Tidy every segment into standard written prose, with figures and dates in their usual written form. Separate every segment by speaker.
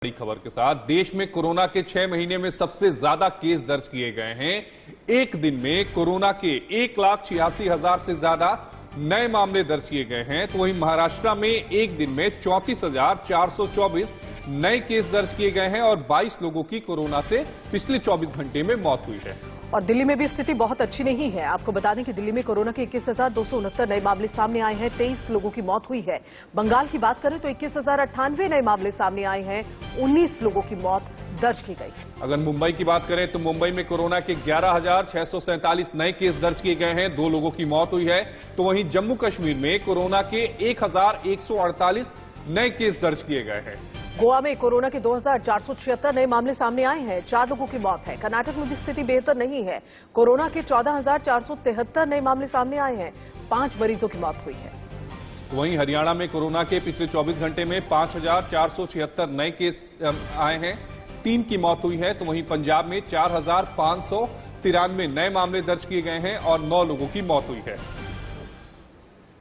Speaker 1: बड़ी खबर के साथ देश में कोरोना के 6 महीने में सबसे ज्यादा केस दर्ज किए गए हैं। एक दिन में कोरोना के 1,86,000 से ज्यादा नए मामले दर्ज किए गए हैं। तो वहीं महाराष्ट्र में एक दिन में 34,424 नए केस दर्ज किए गए हैं और 22 लोगों की कोरोना से पिछले 24 घंटे में मौत हुई है।
Speaker 2: और दिल्ली में भी स्थिति बहुत अच्छी नहीं है। आपको बता दें कि दिल्ली में कोरोना के 21,269 नए मामले सामने आए हैं, 23 लोगों की मौत हुई है। बंगाल की बात करें तो 21,098 नए मामले सामने आए हैं, 19 लोगों की मौत दर्ज की गई।
Speaker 1: अगर मुंबई की बात करें तो मुंबई में कोरोना के 11,647 नए केस दर्ज किए गए हैं, 2 लोगों की मौत हुई है। तो वहीं जम्मू कश्मीर में कोरोना के 1,148 नए केस दर्ज किए गए हैं।
Speaker 2: गोवा में कोरोना के 2,476 नए मामले सामने आए हैं, 4 लोगों की मौत है। कर्नाटक में भी स्थिति बेहतर नहीं है। कोरोना के 14,473 नए मामले सामने आए हैं, 5 मरीजों की मौत हुई है।
Speaker 1: वहीं हरियाणा में कोरोना के पिछले 24 घंटे में 5,476 नए केस आए हैं, 3 की मौत हुई है। तो वहीं पंजाब में 4,593 नए मामले दर्ज किए गए हैं और 9 लोगों की मौत हुई है।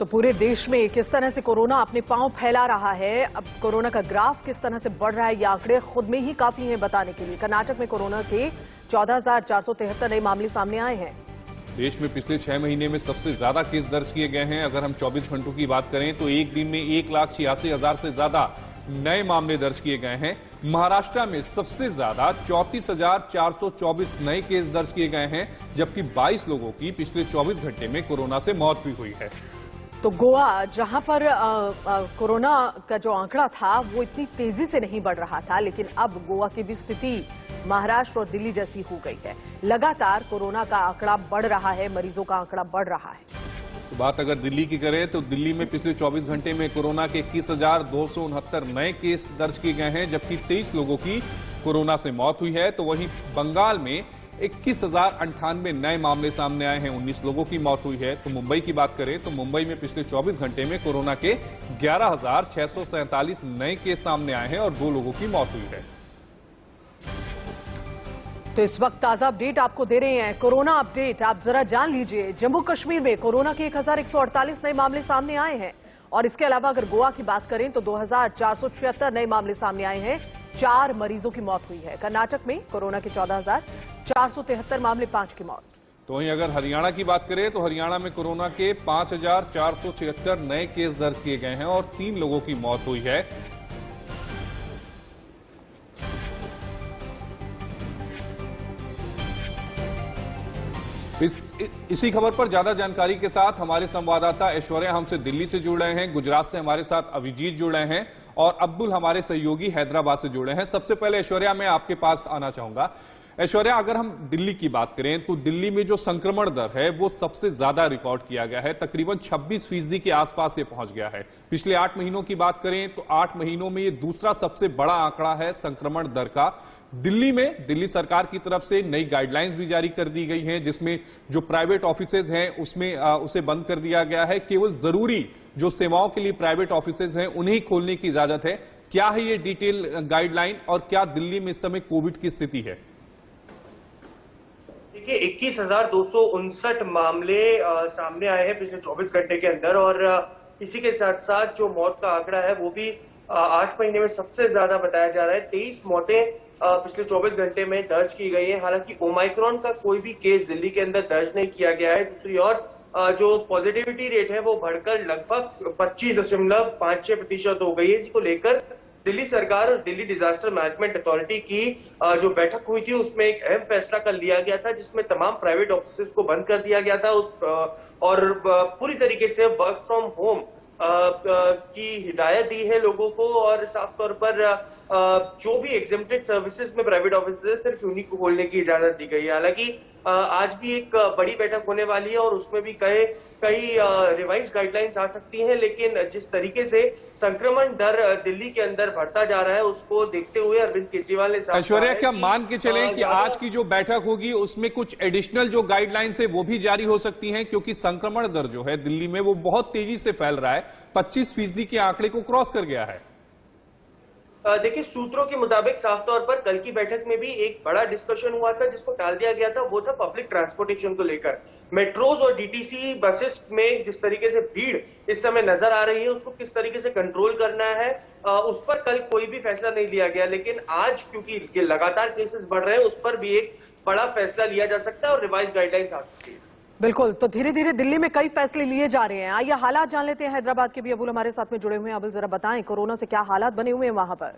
Speaker 2: तो पूरे देश में किस तरह से कोरोना अपने पांव फैला रहा है, अब कोरोना का ग्राफ किस तरह से बढ़ रहा है, ये आंकड़े खुद में ही काफी हैं बताने के लिए। कर्नाटक में कोरोना के 14,473 नए मामले सामने आए हैं।
Speaker 1: देश में पिछले 6 महीने में सबसे ज्यादा केस दर्ज किए गए हैं। अगर हम 24 घंटों की बात करें तो एक दिन में 1,86,000 से ज्यादा नए मामले दर्ज किए गए हैं। महाराष्ट्र में सबसे ज्यादा 34,424 नए केस दर्ज किए गए हैं, जबकि 22 लोगों की पिछले 24 घंटे में कोरोना से मौत भी हुई है।
Speaker 2: तो गोवा, जहां पर कोरोना का जो आंकड़ा था वो इतनी तेजी से नहीं बढ़ रहा था, लेकिन अब गोवा की भी स्थिति महाराष्ट्र और दिल्ली जैसी हो गई है। लगातार कोरोना का आंकड़ा बढ़ रहा है, मरीजों का आंकड़ा बढ़ रहा है।
Speaker 1: तो बात अगर दिल्ली की करें तो दिल्ली में पिछले 24 घंटे में कोरोना के 21,269 नए केस दर्ज किए गए हैं, जबकि 23 लोगों की कोरोना से मौत हुई है। तो वहीं बंगाल में 21,098 नए मामले सामने आए हैं, 19 लोगों की मौत हुई है। तो मुंबई की बात करें तो मुंबई में पिछले 24 घंटे में कोरोना के 11,647 नए केस सामने आए हैं और 2 लोगों की मौत हुई है।
Speaker 2: तो इस वक्त ताजा अपडेट आपको दे रहे हैं, कोरोना अपडेट आप जरा जान लीजिए। जम्मू कश्मीर में कोरोना के 1,148 नए मामले सामने आए हैं और इसके अलावा अगर गोवा की बात करें तो 2,476 नए मामले सामने आए हैं, 4 मरीजों की मौत हुई है। कर्नाटक में कोरोना के 14,473 मामले, 5 की मौत।
Speaker 1: तो वहीं अगर हरियाणा की बात करें तो हरियाणा में कोरोना के 5,476 नए केस दर्ज किए गए हैं और 3 लोगों की मौत हुई है। इसी खबर पर ज्यादा जानकारी के साथ हमारे संवाददाता ऐश्वर्या हमसे दिल्ली से जुड़ रहे हैं, गुजरात से हमारे साथ अभिजीत जुड़ रहे हैं और अब्दुल हमारे सहयोगी हैदराबाद से जुड़े हैं। सबसे पहले ऐश्वर्या, मैं आपके पास आना चाहूंगा। ऐश्वर्या, अगर हम दिल्ली की बात करें तो दिल्ली में जो संक्रमण दर है वो सबसे ज्यादा रिकॉर्ड किया गया है, तकरीबन 26% के आसपास ये पहुंच गया है। पिछले 8 महीनों की बात करें तो 8 महीनों में ये दूसरा सबसे बड़ा आंकड़ा है संक्रमण दर का। दिल्ली में दिल्ली सरकार की तरफ से नई गाइडलाइंस भी जारी कर दी गई हैं, जिसमें जो प्राइवेट ऑफिसेज हैं उसमें उसे बंद कर दिया गया है। केवल जरूरी जो सेवाओं के लिए प्राइवेट ऑफिसेज हैं उन्हें खोलने की इजाजत है। क्या है ये डिटेल गाइडलाइन और क्या दिल्ली में इस समय कोविड की स्थिति है?
Speaker 3: देखिए, 21,259 मामले सामने आए हैं पिछले 24 घंटे के अंदर और इसी के साथ साथ जो मौत का आंकड़ा है वो भी 8 महीने में सबसे ज्यादा बताया जा रहा है। 23 मौतें पिछले 24 घंटे में दर्ज की गई है। हालांकि ओमाइक्रॉन का कोई भी केस दिल्ली के अंदर दर्ज नहीं किया गया है। दूसरी ओर जो पॉजिटिविटी रेट है वो बढ़कर लगभग 25.56% हो गई है। इसको लेकर दिल्ली सरकार और दिल्ली डिजास्टर मैनेजमेंट अथॉरिटी की जो बैठक हुई थी उसमें एक अहम फैसला कर लिया गया था, जिसमें तमाम प्राइवेट ऑफिसेज को बंद कर दिया गया था और पूरी तरीके से वर्क फ्रॉम होम की हिदायत दी है लोगों को और साफ तौर पर जो भी एग्जेम्प्टेड सर्विसेज में प्राइवेट ऑफिस सिर्फ उन्हीं को खोलने की इजाजत दी गई है। हालांकि आज भी एक बड़ी बैठक होने वाली है और उसमें भी कई रिवाइज गाइडलाइंस आ सकती हैं, लेकिन जिस तरीके से संक्रमण दर दिल्ली के अंदर बढ़ता जा रहा है उसको देखते हुए अरविंद केजरीवाल ने
Speaker 1: ऐश्वर्या, क्या मान के चलें कि आज की जो बैठक होगी उसमें कुछ एडिशनल जो गाइडलाइंस है वो भी जारी हो सकती हैं, क्योंकि संक्रमण दर जो है दिल्ली में वो बहुत तेजी से फैल रहा है, 25% के आंकड़े को क्रॉस कर गया है।
Speaker 3: देखिए, सूत्रों के मुताबिक साफ तौर पर कल की बैठक में भी एक बड़ा डिस्कशन हुआ था जिसको टाल दिया गया था। वो था पब्लिक ट्रांसपोर्टेशन को लेकर। मेट्रोज और डीटीसी बसेस में जिस तरीके से भीड़ इस समय नजर आ रही है, उसको किस तरीके से कंट्रोल करना है, उस पर कल कोई भी फैसला नहीं लिया गया। लेकिन आज क्योंकि लगातार केसेस बढ़ रहे हैं, उस पर भी एक बड़ा फैसला लिया जा सकता है और रिवाइज गाइडलाइंस आ सकती है।
Speaker 2: बिल्कुल, तो धीरे धीरे दिल्ली में कई फैसले लिए जा रहे हैं। आइए हालात जान लेते हैं हैदराबाद के भी। अबुल हमारे साथ में जुड़े हुए हैं। अबुल, जरा बताएं कोरोना से क्या हालात बने हुए हैं वहां पर?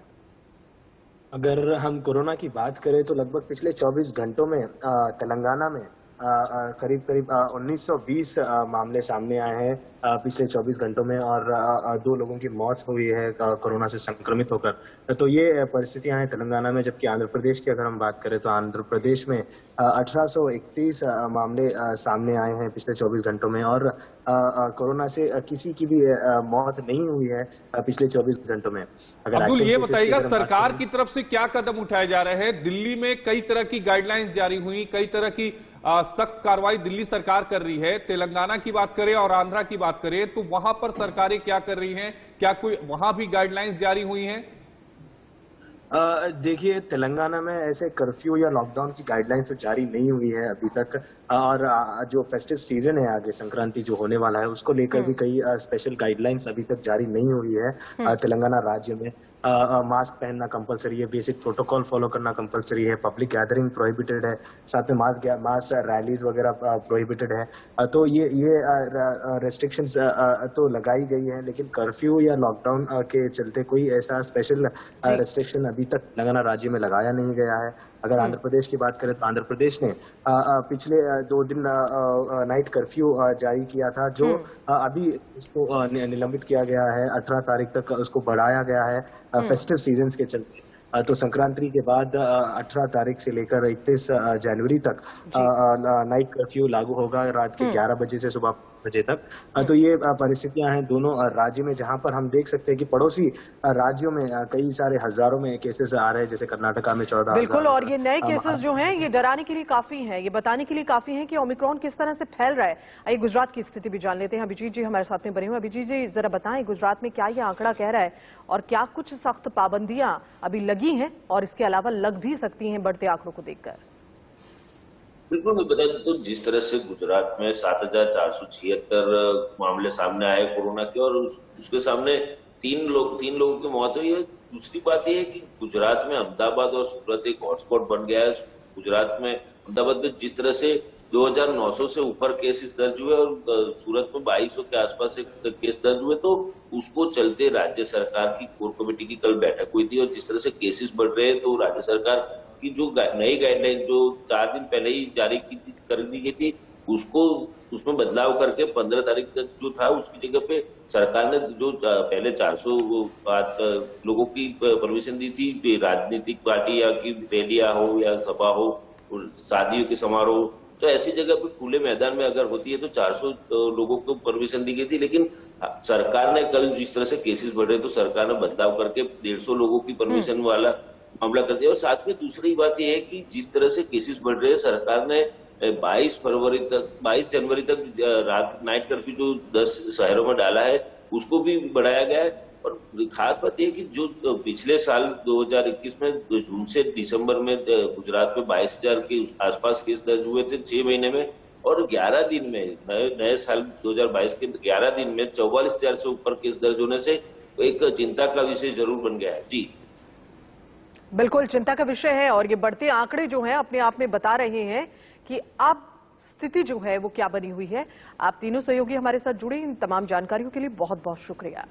Speaker 4: अगर हम कोरोना की बात करें तो लगभग पिछले 24 घंटों में तेलंगाना में करीब 1920 मामले सामने आए हैं पिछले 24 घंटों में, और 2 लोगों की मौत हुई है कोरोना से संक्रमित होकर। तो ये परिस्थितियां हैं तेलंगाना में। जबकि आंध्र प्रदेश की अगर हम बात करें तो आंध्र प्रदेश में 1831 मामले सामने आए हैं पिछले 24 घंटों में, और कोरोना से किसी की भी मौत नहीं हुई है पिछले 24 घंटों में। अगर
Speaker 1: अब्दुल, ये बताइएगा सरकार की तरफ से क्या कदम उठाए जा रहे हैं? दिल्ली में कई तरह की गाइडलाइंस जारी हुई, कई तरह की सख्त कार्रवाई दिल्ली सरकार कर रही है। तेलंगाना की बात करें और आंध्रा की बात करें तो वहां पर सरकारें क्या कर रही हैं? क्या कोई वहां भी गाइडलाइंस जारी हुई हैं?
Speaker 4: देखिए, तेलंगाना में ऐसे कर्फ्यू या लॉकडाउन की गाइडलाइंस तो जारी नहीं हुई है अभी तक, और जो फेस्टिव सीजन है आगे संक्रांति जो होने वाला है उसको लेकर भी कई स्पेशल गाइडलाइंस अभी तक जारी नहीं हुई है तेलंगाना राज्य में। मास्क पहनना कंपलसरी है, बेसिक प्रोटोकॉल फॉलो करना कंपलसरी है, पब्लिक गैदरिंग प्रोहिबिटेड है, साथ में मास रैलीज वगैरह प्रोहिबिटेड है। तो ये रेस्ट्रिक्शंस तो लगाई गई है, लेकिन कर्फ्यू या लॉकडाउन के चलते कोई ऐसा स्पेशल रेस्ट्रिक्शन अभी तक तेलंगाना राज्य में लगाया नहीं गया है। अगर आंध्र प्रदेश की बात करें तो आंध्र प्रदेश ने पिछले 2 दिन नाइट कर्फ्यू जारी किया था, जो अभी उसको निलंबित किया गया है। 18 तारीख तक उसको बढ़ाया गया है फेस्टिव सीजन्स के चलते। तो संक्रांति के बाद 18 तारीख से लेकर 31 जनवरी तक नाइट कर्फ्यू लागू होगा, रात के 11 बजे से सुबह बजे तक। तो ये परिस्थितियां हैं दोनों राज्य में, जहां पर हम देख सकते हैं कि पड़ोसी राज्यों में कई सारे हजारों में केसेस आ रहे हैं, जैसे कर्नाटका में 14,000।
Speaker 2: बिल्कुल, और ये नए केसेस जो हैं ये डराने के लिए काफी हैं, ये बताने के लिए काफी हैं कि ओमिक्रॉन किस तरह से फैल रहा है। आइए गुजरात की स्थिति भी जान लेते हैं। अभिजीत जी हमारे साथ में बने हुए। अभिजीत जी, जरा बताएं गुजरात में क्या ये आंकड़ा कह रहा है, और क्या कुछ सख्त पाबंदियां अभी लगी हैं और इसके अलावा लग भी सकती हैं बढ़ते आंकड़ों को देखकर?
Speaker 5: बिल्कुल, मैं बता दूं तो जिस तरह से गुजरात में 7,476 मामले सामने आए कोरोना के, और उसके सामने तीन लोगों की मौत हुई है। दूसरी बात यह है कि गुजरात में अहमदाबाद और सूरत एक हॉटस्पॉट बन गया है। गुजरात में अहमदाबाद में जिस तरह से 2,900 से ऊपर केसेस दर्ज हुए और सूरत में 2,200 के आसपास केस दर्ज हुए, तो उसको चलते राज्य सरकार की कोर कमेटी की कल बैठक हुई थी। और जिस तरह से केसेस बढ़ रहे हैं तो राज्य सरकार की जो नई गाइडलाइन जो 4 दिन पहले ही जारी कर दी गई थी, उसमें बदलाव करके 15 तारीख तक जो था उसकी जगह पे सरकार ने जो पहले 400 लोगों की परमिशन दी थी, राजनीतिक पार्टी या की रैलियां हो या सभा हो, शादियों के समारोह, तो ऐसी जगह पे खुले मैदान में अगर होती है तो 400 लोगों को परमिशन दी गई थी। लेकिन सरकार ने कल जिस तरह से केसेस बढ़ रहे तो सरकार ने बदलाव करके 150 लोगों की परमिशन वाला मामला कर दिया। और साथ में दूसरी बात यह है कि जिस तरह से केसेस बढ़ रहे हैं, सरकार ने 22 जनवरी तक रात नाइट कर्फ्यू जो 10 शहरों में डाला है उसको भी बढ़ाया गया है। और खास बात यह कि जो पिछले साल 2021 में जून से दिसंबर में गुजरात में 22,000 के आसपास केस दर्ज हुए थे 6 महीने में, और 11 दिन में नए साल 2022 के 11 दिन में 44,000 से ऊपर केस दर्ज होने से एक चिंता का विषय जरूर बन गया है। जी
Speaker 2: बिल्कुल चिंता का विषय है, और ये बढ़ते आंकड़े जो हैं अपने आप में बता रहे हैं कि अब स्थिति जो है वो क्या बनी हुई है। आप तीनों सहयोगी हमारे साथ जुड़े, इन तमाम जानकारियों के लिए बहुत बहुत शुक्रिया।